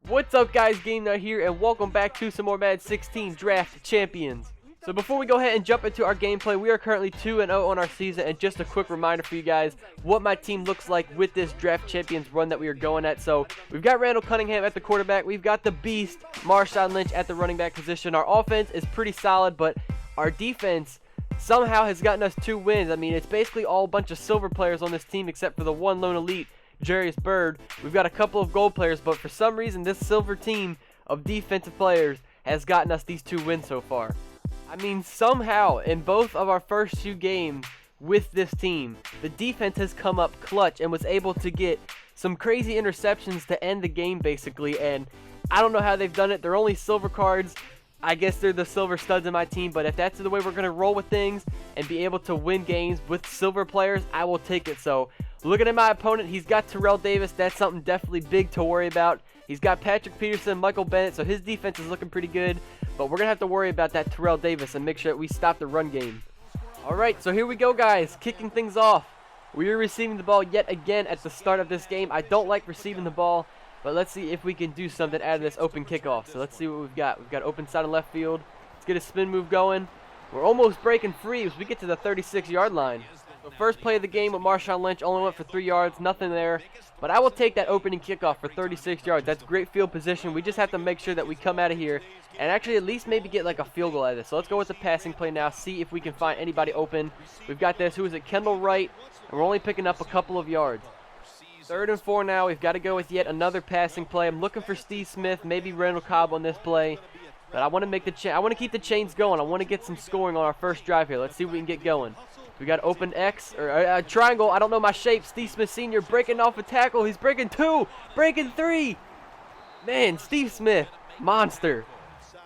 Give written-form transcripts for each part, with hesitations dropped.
What's up, guys? Game Night here, and welcome back to some more Madden 16 Draft Champions. So before we go ahead and jump into our gameplay, we are currently 2-0 on our season, and just a quick reminder for you guys what my team looks like with this Draft Champions run that we are going at. So we've got Randall Cunningham at the quarterback, we've got the beast Marshawn Lynch at the running back position. Our offense is pretty solid, but our defense somehow has gotten us 2 wins. I mean, it's basically all a bunch of silver players on this team except for the one lone elite, Jarius Bird. We've got a couple of gold players, but for some reason this silver team of defensive players has gotten us these 2 wins so far. I mean, somehow in both of our first 2 games with this team, the defense has come up clutch and was able to get some crazy interceptions to end the game basically, and I don't know how they've done it. They're only silver cards. I guess they're the silver studs in my team, but if that's the way we're going to roll with things and be able to win games with silver players, I will take it. So looking at my opponent, he's got Terrell Davis. That's something definitely big to worry about. He's got Patrick Peterson, Michael Bennett, so his defense is looking pretty good, but we're going to have to worry about that Terrell Davis and make sure that we stop the run game. Alright, so here we go, guys, kicking things off. We are receiving the ball yet again at the start of this game. I don't like receiving the ball, but let's see if we can do something out of this open kickoff. So let's see what we've got. We've got open side and left field. Let's get a spin move going. We're almost breaking free as we get to the 36-yard line. So first play of the game with Marshawn Lynch, only went for 3 yards, nothing there. But I will take that opening kickoff for 36 yards. That's great field position. We just have to make sure that we come out of here and actually at least maybe get like a field goal out of this. So let's go with the passing play now, see if we can find anybody open. We've got this. Who is it? Kendall Wright. And we're only picking up a couple of yards. 3rd and 4 now. We've got to go with yet another passing play. I'm looking for Steve Smith, maybe Randall Cobb on this play. But I want to make the I want to keep the chains going. I want to get some scoring on our first drive here. Let's see if we can get going. We got open X or a triangle. I don't know my shape. Steve Smith Sr. breaking off a tackle. He's breaking 2, breaking 3. Man, Steve Smith, monster.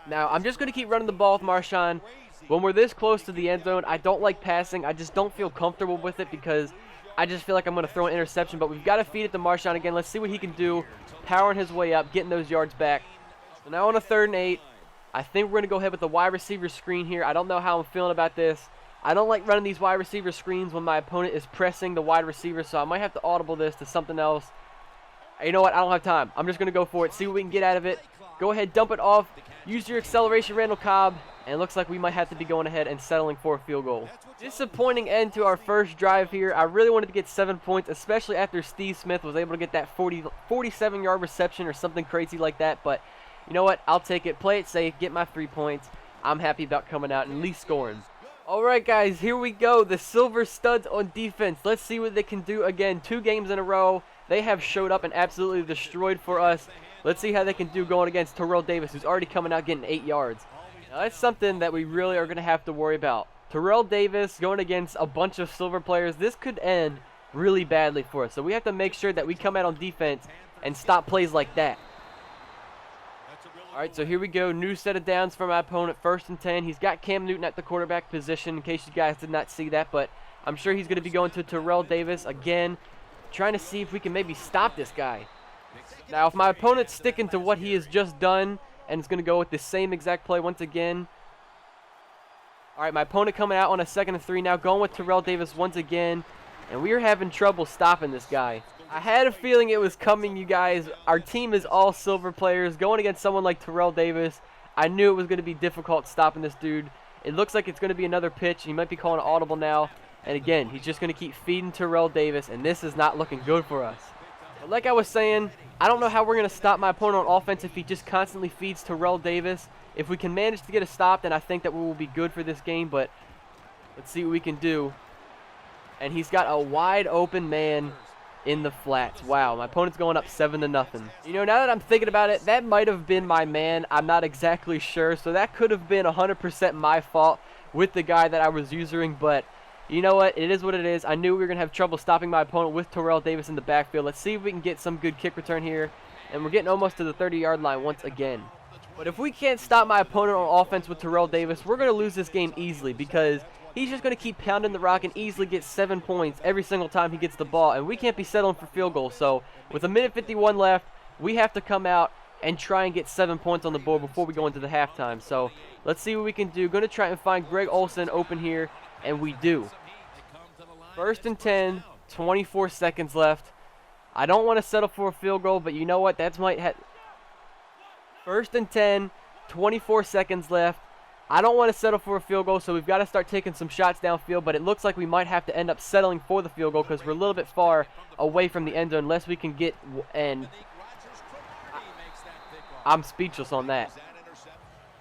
Now I'm just going to keep running the ball with Marshawn. When we're this close to the end zone, I don't like passing. I just don't feel comfortable with it because I just feel like I'm going to throw an interception. But we've got to feed it to Marshawn again. Let's see what he can do. Powering his way up, getting those yards back. So now on a 3rd and 8, I think we're going to go ahead with the wide receiver screen here. I don't know how I'm feeling about this. I don't like running these wide receiver screens when my opponent is pressing the wide receiver, so I might have to audible this to something else. You know what? I don't have time. I'm just going to go for it, see what we can get out of it. Go ahead, dump it off. Use your acceleration, Randall Cobb. And it looks like we might have to be going ahead and settling for a field goal. Disappointing end to our first drive here. I really wanted to get 7 points, especially after Steve Smith was able to get that 47-yard reception or something crazy like that. But you know what? I'll take it. Play it safe. Get my 3 points. I'm happy about coming out and at least scoring. Alright, guys, here we go. The silver studs on defense. Let's see what they can do again. 2 games in a row. They have showed up and absolutely destroyed for us. Let's see how they can do going against Terrell Davis, who's already coming out getting 8 yards. Now, that's something that we really are going to have to worry about. Terrell Davis going against a bunch of silver players. This could end really badly for us. So we have to make sure that we come out on defense and stop plays like that. Alright, so here we go. New set of downs for my opponent. 1st and 10. He's got Cam Newton at the quarterback position, in case you guys did not see that. But I'm sure he's going to be going to Terrell Davis again, trying to see if we can maybe stop this guy. Now, if my opponent's sticking to what he has just done and is going to go with the same exact play once again. Alright, my opponent coming out on a 2nd and 3 now, going with Terrell Davis once again. And we are having trouble stopping this guy. I had a feeling it was coming, you guys. Our team is all silver players. Going against someone like Terrell Davis, I knew it was going to be difficult stopping this dude. It looks like it's going to be another pitch. He might be calling audible now. And again, he's just going to keep feeding Terrell Davis, and this is not looking good for us. But like I was saying, I don't know how we're going to stop my opponent on offense if he just constantly feeds Terrell Davis. If we can manage to get a stop, then I think that we will be good for this game. But let's see what we can do. And he's got a wide open man in the flats. Wow, my opponent's going up 7-0. You know, now that I'm thinking about it, that might have been my man. I'm not exactly sure. So that could have been 100% my fault with the guy that I was using. But you know what? It is what it is. I knew we were going to have trouble stopping my opponent with Terrell Davis in the backfield. Let's see if we can get some good kick return here. And we're getting almost to the 30-yard line once again. But if we can't stop my opponent on offense with Terrell Davis, we're going to lose this game easily because he's just going to keep pounding the rock and easily get 7 points every single time he gets the ball. And we can't be settling for field goals. So with 1:51 left, we have to come out and try and get 7 points on the board before we go into the halftime. So let's see what we can do. Going to try and find Greg Olsen open here, and we do. 1st and 10, 24 seconds left. I don't want to settle for a field goal, but you know what? That's might First and 10, 24 seconds left. I don't want to settle for a field goal, so we've got to start taking some shots downfield, but it looks like we might have to end up settling for the field goal because we're a little bit far away from the end zone unless we can get, and I'm speechless on that.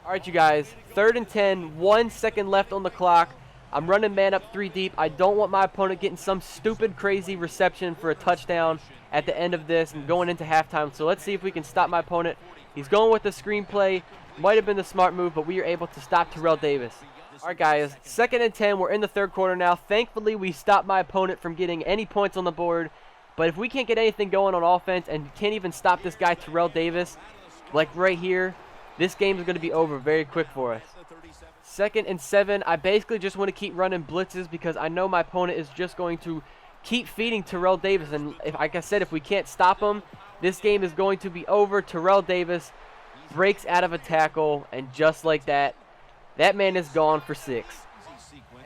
All right, you guys, 3rd and 10, 1 second left on the clock. I'm running man up 3 deep. I don't want my opponent getting some stupid, crazy reception for a touchdown at the end of this and going into halftime. So let's see if we can stop my opponent. He's going with the screenplay. Might have been the smart move, but we are able to stop Terrell Davis. All right, guys, 2nd and 10. We're in the 3rd quarter now. Thankfully, we stopped my opponent from getting any points on the board. But if we can't get anything going on offense and can't even stop this guy, Terrell Davis, like right here, this game is going to be over very quick for us. 2nd and 7. I basically just want to keep running blitzes because I know my opponent is just going to keep feeding Terrell Davis. And like I said, if we can't stop him, this game is going to be over. Terrell Davis breaks out of a tackle, and just like that, that man is gone for 6.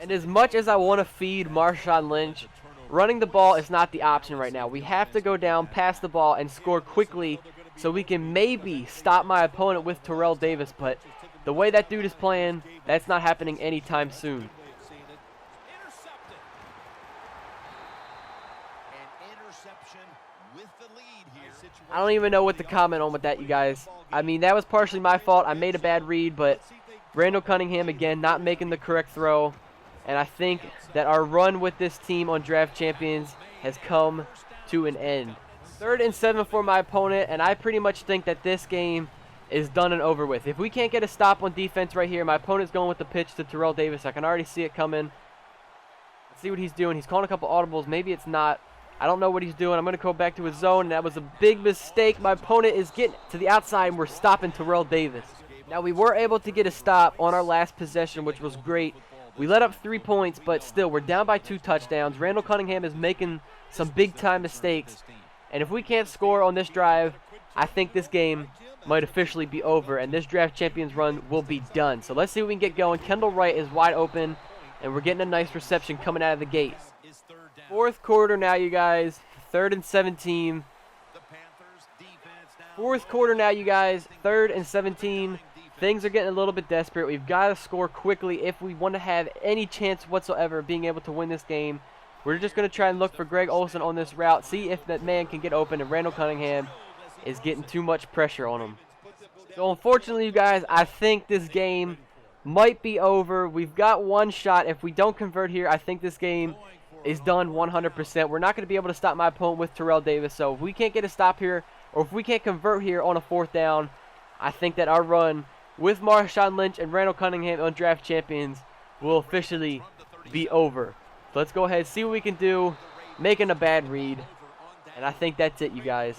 And as much as I want to feed Marshawn Lynch, running the ball is not the option right now. We have to go down, pass the ball, and score quickly so we can maybe stop my opponent with Terrell Davis. But the way that dude is playing, that's not happening anytime soon. I don't even know what to comment on with that, you guys. I mean, that was partially my fault. I made a bad read, but Randall Cunningham, again, not making the correct throw. And I think that our run with this team on Draft Champions has come to an end. 3rd and 7 for my opponent, and I pretty much think that this game is done and over with. If we can't get a stop on defense right here, my opponent's going with the pitch to Terrell Davis. I can already see it coming. Let's see what he's doing. He's calling a couple audibles. Maybe it's not. I don't know what he's doing. I'm going to go back to his zone, and that was a big mistake. My opponent is getting to the outside, and we're stopping Terrell Davis. Now, we were able to get a stop on our last possession, which was great. We let up 3 points, but still, we're down by 2 touchdowns. Randall Cunningham is making some big-time mistakes. And if we can't score on this drive, I think this game might officially be over, and this Draft Champions run will be done. So let's see if we can get going. Kendall Wright is wide open, and we're getting a nice reception coming out of the gate. 4th quarter now, you guys. 3rd and 17. 4th quarter now, you guys. 3rd and 17. Things are getting a little bit desperate. We've got to score quickly if we want to have any chance whatsoever of being able to win this game. We're just going to try and look for Greg Olsen on this route, see if that man can get open, and Randall Cunningham is getting too much pressure on him. So unfortunately, you guys, I think this game might be over. We've got 1 shot. If we don't convert here, I think this game is done 100%. We're not going to be able to stop my opponent with Terrell Davis. So if we can't get a stop here, or if we can't convert here on a 4th down, I think that our run with Marshawn Lynch and Randall Cunningham on Draft Champions will officially be over. So let's go ahead and see what we can do, making a bad read. And I think that's it, you guys.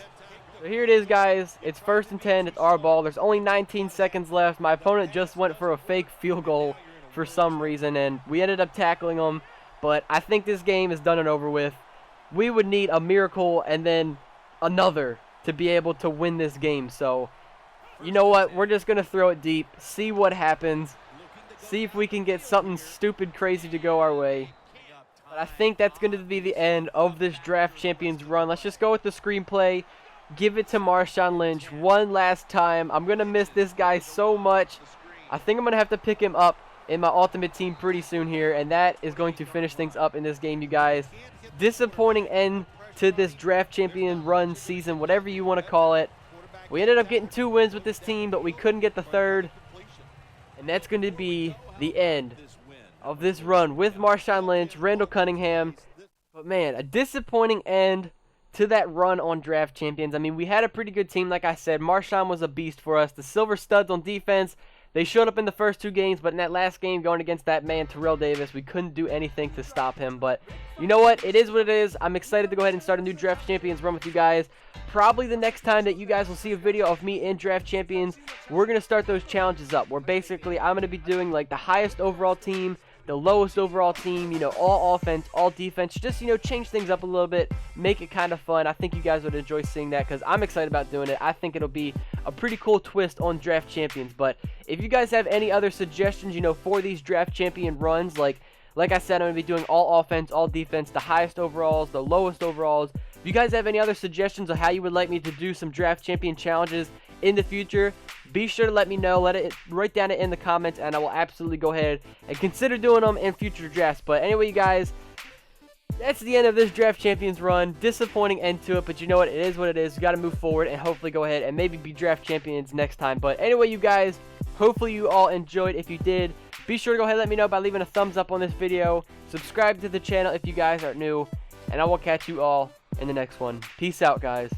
So here it is, guys. It's 1st and 10. It's our ball. There's only 19 seconds left. My opponent just went for a fake field goal for some reason, and we ended up tackling him. But I think this game is done and over with. We would need a miracle and then another to be able to win this game. So, you know what? We're just going to throw it deep, see what happens, see if we can get something stupid crazy to go our way. But I think that's going to be the end of this Draft Champions run. Let's just go with the screenplay. Give it to Marshawn Lynch one last time. I'm going to miss this guy so much. I think I'm going to have to pick him up in my ultimate team pretty soon here, and that is going to finish things up in this game, you guys. Disappointing end to this Draft Champion run season, whatever you want to call it. We ended up getting 2 wins with this team, but we couldn't get the 3rd, and that's going to be the end of this run with Marshawn Lynch, Randall Cunningham. But man, a disappointing end to that run on Draft Champions. I mean, we had a pretty good team, like I said. Marshawn was a beast for us. The Silver Studs on defense, they showed up in the first 2 games, but in that last game going against that man, Terrell Davis, we couldn't do anything to stop him. But you know what? It is what it is. I'm excited to go ahead and start a new Draft Champions run with you guys. Probably the next time that you guys will see a video of me in Draft Champions, we're going to start those challenges up, where basically I'm going to be doing like the highest overall team, the lowest overall team, you know, all offense, all defense, just, you know, change things up a little bit, make it kind of fun. I think you guys would enjoy seeing that because I'm excited about doing it. I think it'll be a pretty cool twist on Draft Champions. But if you guys have any other suggestions, you know, for these Draft Champion runs, like I said, I'm going to be doing all offense, all defense, the highest overalls, the lowest overalls. If you guys have any other suggestions of how you would like me to do some Draft Champion challenges in the future, be sure to let me know. Write down it in the comments, and I will absolutely go ahead and consider doing them in future drafts. But anyway, you guys, that's the end of this Draft Champions run. Disappointing end to it, but you know what? It is what it is. We got to move forward and hopefully go ahead and maybe be Draft Champions next time. But anyway, you guys, hopefully you all enjoyed. If you did, be sure to go ahead and let me know by leaving a thumbs up on this video. Subscribe to the channel if you guys are new, and I will catch you all in the next one. Peace out, guys.